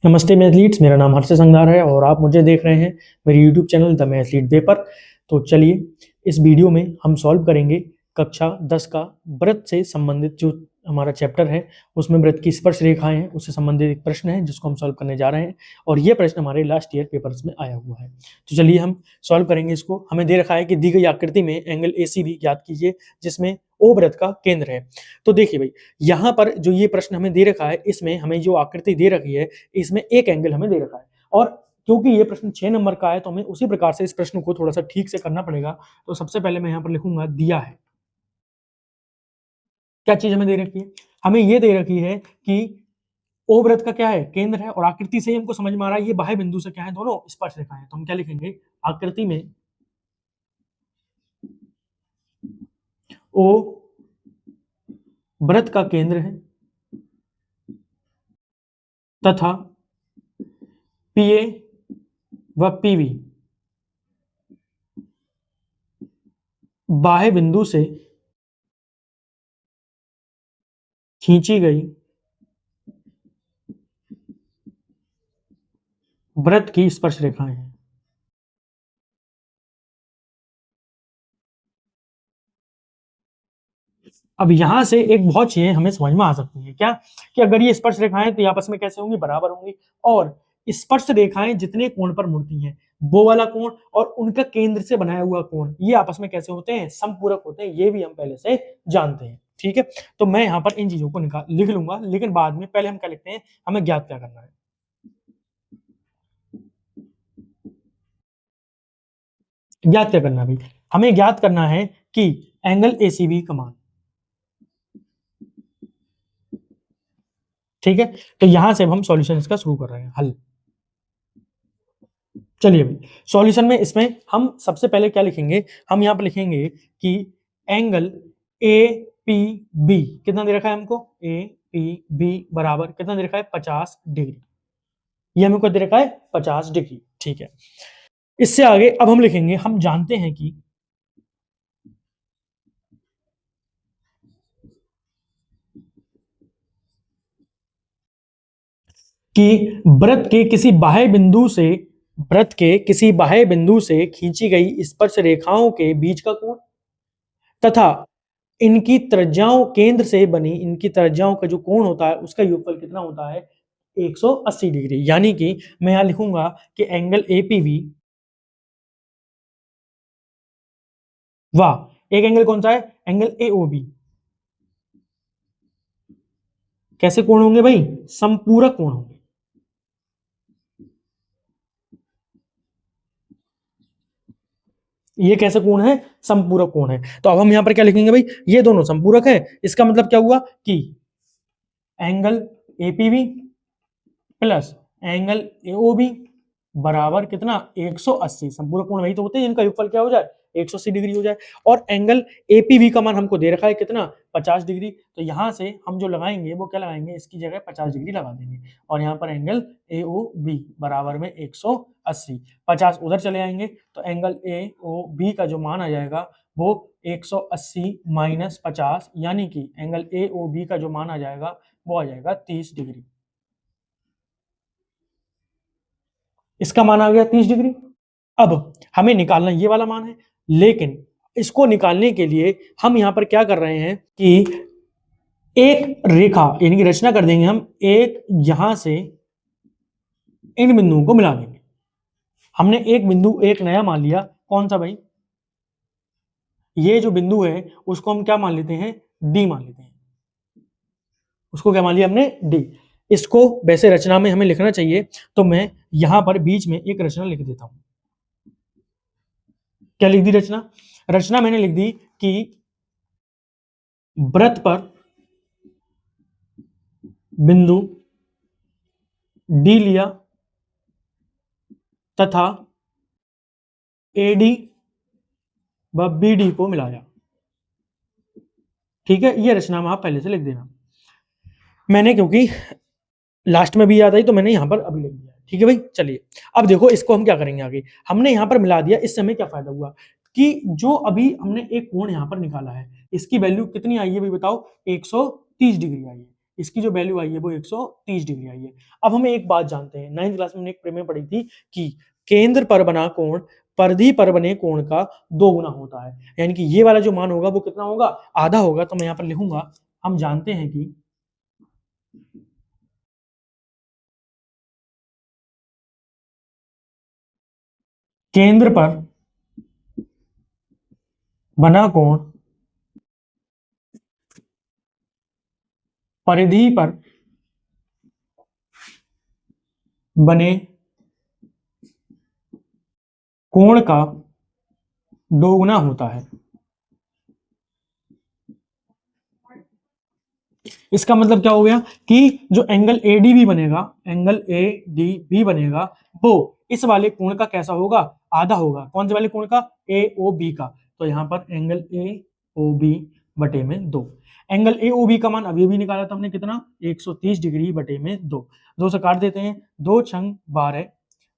नमस्ते मैथलीट्स, मेरा नाम हर्ष संघार है और आप मुझे देख रहे हैं मेरे यूट्यूब चैनल द मैथलीट पेपर। तो चलिए इस वीडियो में हम सॉल्व करेंगे कक्षा 10 का व्रत से संबंधित जो हमारा चैप्टर है उसमें व्रत की स्पर्श रेखाएं हैं उससे संबंधित एक प्रश्न है जिसको हम सॉल्व करने जा रहे हैं और ये प्रश्न हमारे लास्ट ईयर पेपर्स में आया हुआ है। तो चलिए हम सॉल्व करेंगे इसको। हमें दे रखा है कि दी गई आकृति में एंगल ACB ज्ञात कीजिए जिसमें O व्रत का केंद्र है। तो देखिए भाई, यहाँ पर जो ये प्रश्न हमें दे रखा है इसमें हमें जो आकृति दे रखी है इसमें एक एंगल हमें दे रखा है और क्योंकि ये प्रश्न 6 नंबर का है तो हमें उसी प्रकार से इस प्रश्न को थोड़ा सा ठीक से करना पड़ेगा। तो सबसे पहले मैं यहाँ पर लिखूंगा दिया है। क्या चीज हमें दे रखी है? हमें ये दे रखी है कि O व्रत का क्या है, केंद्र है और आकृति से ही हमको समझ में आ रहा है ये बाह्य बिंदु से क्या है, दोनों स्पर्श रेखा है। तो हम क्या लिखेंगे, आकृति में O व्रत का केंद्र है तथा PA व PB बाह्य बिंदु से खींची गई व्रत की स्पर्श रेखाएं हैं। अब यहां से एक बहुत चीजें हमें समझ में आ सकती है, क्या कि अगर ये स्पर्श रेखाएं तो ये आपस में कैसे होंगी, बराबर होंगी। और स्पर्श रेखाएं जितने कोण पर मुड़ती हैं वो वाला कोण और उनका केंद्र से बनाया हुआ कोण ये आपस में कैसे होते हैं, समपूरक होते हैं। ये भी हम पहले से जानते हैं, ठीक है। तो मैं यहाँ पर इन चीजों को लिख लूंगा, लेकिन बाद में पहले हम क्या लिखते हैं, हमें ज्ञात क्या करना है। ज्ञात क्या करना है भाई, हमें ज्ञात करना है कि एंगल ACB का मान, ठीक है। तो यहां से हम सॉल्यूशन इसका शुरू कर रहे हैं, हल। चलिए भाई, सॉल्यूशन में इसमें हम सबसे पहले क्या लिखेंगे, हम यहाँ पर लिखेंगे कि एंगल APB कितना दे रखा है हमको, APB बराबर कितना दे रखा है, 50 डिग्री। ये हमको दे रखा है 50 डिग्री, ठीक है। इससे आगे अब हम लिखेंगे, हम जानते हैं कि व्रत के किसी बाह्य बिंदु से खींची गई स्पर्श रेखाओं के बीच का कोण तथा इनकी त्रिज्याओं, केंद्र से बनी इनकी त्रिज्याओं का जो कोण होता है उसका योगफल कितना होता है, 180 डिग्री। यानी कि मैं यहां लिखूंगा कि एंगल APB वाह, एक एंगल कौन सा है, एंगल AOB कैसे कोण होंगे भाई, समपूरक कोण होंगे। ये कैसे कोण है, समपूरक कोण है। तो अब हम यहां पर क्या लिखेंगे भाई, ये दोनों समपूरक है। इसका मतलब क्या हुआ कि angle APB plus angle AOB बराबर कितना, 180। संपूरक कोण वही तो होते हैं जिनका योगफल क्या हो जाए, 180 डिग्री हो जाए। और एंगल APB का मान हमको दे रखा है कितना, 50 डिग्री। तो यहां से हम जो लगाएंगे वो क्या लगाएंगे, इसकी जगह 50 डिग्री लगा देंगे और यहाँ पर एंगल AOB बराबर में 180, 50 उधर चले आएंगे तो एंगल AOB का जो मान आ जाएगा वो 180 माइनस 50, यानी कि एंगल AOB का जो मान आ जाएगा वो आ जाएगा 30 डिग्री। इसका मान आ गया 30 डिग्री। अब हमें निकालना ये वाला मान है, लेकिन इसको निकालने के लिए हम यहां पर क्या कर रहे हैं कि एक रेखा यानी कि रचना कर देंगे हम, एक यहां से इन बिंदुओं को मिला देंगे। हमने एक बिंदु एक नया मान लिया, कौन सा भाई, ये जो बिंदु है उसको हम क्या मान लेते हैं, डी मान लेते हैं। उसको क्या मान लिया हमने, डी। इसको वैसे रचना में हमें लिखना चाहिए, तो मैं यहां पर बीच में एक रचना लिख देता हूं। क्या लिख दी रचना, रचना मैंने लिख दी कि व्रत पर बिंदु डी लिया तथा AD व BD को मिलाया, ठीक है। ये रचना में आप पहले से लिख देना। मैंने क्योंकि लास्ट में भी याद आई तो मैंने यहां पर अभी लिख दिया, ठीक है भाई। चलिए अब देखो इसको हम क्या करेंगे आगे, हमने यहां पर मिला दिया, इससे हमें क्या फायदा हुआ कि जो अभी हमने एक कोण यहां पर निकाला है इसकी वैल्यू कितनी आई है भाई बताओ, 130 डिग्री आई है। इसकी जो वैल्यू आई है वो 130 डिग्री आई है। अब हमें एक बात जानते हैं, 9th क्लास में हमने एक प्रमेय पढ़ी थी कि केंद्र पर बना कोण परिधि पर बने कोण का 2 गुना होता है, यानी कि ये वाला जो मान होगा वो कितना होगा, आधा होगा। तो मैं यहाँ पर लिखूंगा, हम जानते हैं कि केंद्र पर बना कोण परिधि पर बने कोण का 2 गुना होता है। इसका मतलब क्या हो गया कि जो एंगल एडीबी बनेगा, एंगल एडीबी बनेगा, वो इस वाले कोण का कैसा होगा, आधा होगा। कौन से वाले कोण का, एओबी का। तो यहाँ पर एंगल एओबी बटे में 2। एंगल एओबी का मान अभी भी निकाला था हमने, कितना, 130 डिग्री बटे में 2। 2 से काट देते हैं, 2 छंग 12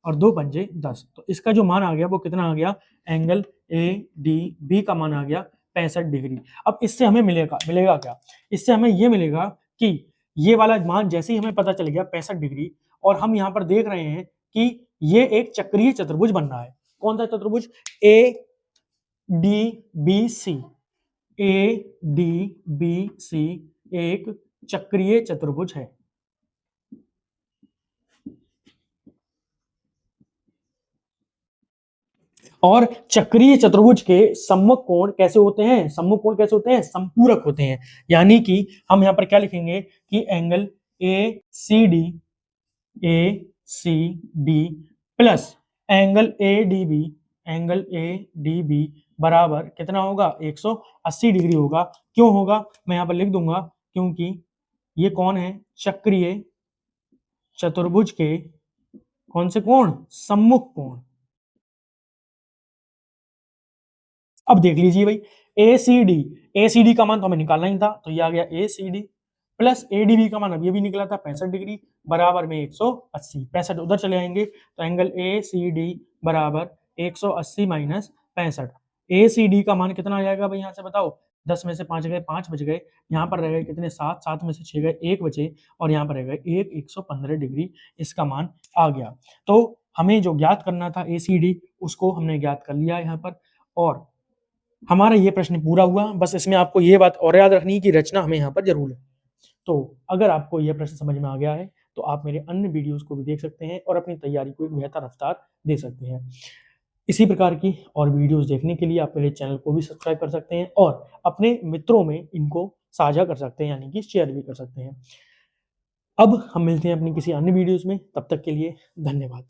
और 2 पंजे 10। तो इसका जो मान आ गया वो कितना आ गया, एंगल एडीबी का मान आ गया 65 डिग्री। अब इससे हमें मिलेगा क्या, इससे हमें ये मिलेगा कि ये वाला मान जैसे ही हमें पता चल गया 65 डिग्री, और हम यहाँ पर देख रहे हैं कि ये एक चक्रीय चतुर्भुज बन रहा है। कौन सा चतुर्भुज, A D B C, A D B C एक चक्रीय चतुर्भुज है। और चक्रीय चतुर्भुज के सम्मुख कोण कैसे होते हैं, सम्मुख कोण कैसे होते हैं, संपूरक होते हैं। यानी कि हम यहाँ पर क्या लिखेंगे कि angle A C D plus angle A D B बराबर कितना होगा, 180 डिग्री होगा। क्यों होगा, मैं यहाँ पर लिख दूंगा, क्योंकि ये कौन है, चक्रीय चतुर्भुज के कौन से कोण, सम्मुख कोण। अब देख लीजिए भाई, एसीडी का मान तो हमें निकालना ही था, तो ये आ गया एसीडी प्लस एडीबी का मान अभी निकला था 65 डिग्री बराबर में 180। 65 उधर चले आएंगे तो एंगल एसीडी बराबर 180 माइनस 65। एसीडी का मान कितना आ जाएगा भाई, यहाँ से बताओ, 10 में से 5 गए, 5 बच गए, यहाँ पर रह गए कितने, 7, 7 में से 6 गए, 1 बचे, और यहाँ पर रह गए 115 डिग्री इसका मान आ गया। तो हमें जो ज्ञात करना था एसीडी, उसको हमने ज्ञात कर लिया यहाँ पर, और हमारा ये प्रश्न पूरा हुआ। बस इसमें आपको ये बात और याद रखनी है कि रचना हमें यहाँ पर जरूर है। तो अगर आपको यह प्रश्न समझ में आ गया है तो आप मेरे अन्य वीडियोस को भी देख सकते हैं और अपनी तैयारी को एक बेहतर रफ्तार दे सकते हैं। इसी प्रकार की और वीडियोस देखने के लिए आप मेरे चैनल को भी सब्सक्राइब कर सकते हैं और अपने मित्रों में इनको साझा कर सकते हैं, यानी कि शेयर भी कर सकते हैं। अब हम मिलते हैं अपनी किसी अन्य वीडियोस में, तब तक के लिए धन्यवाद।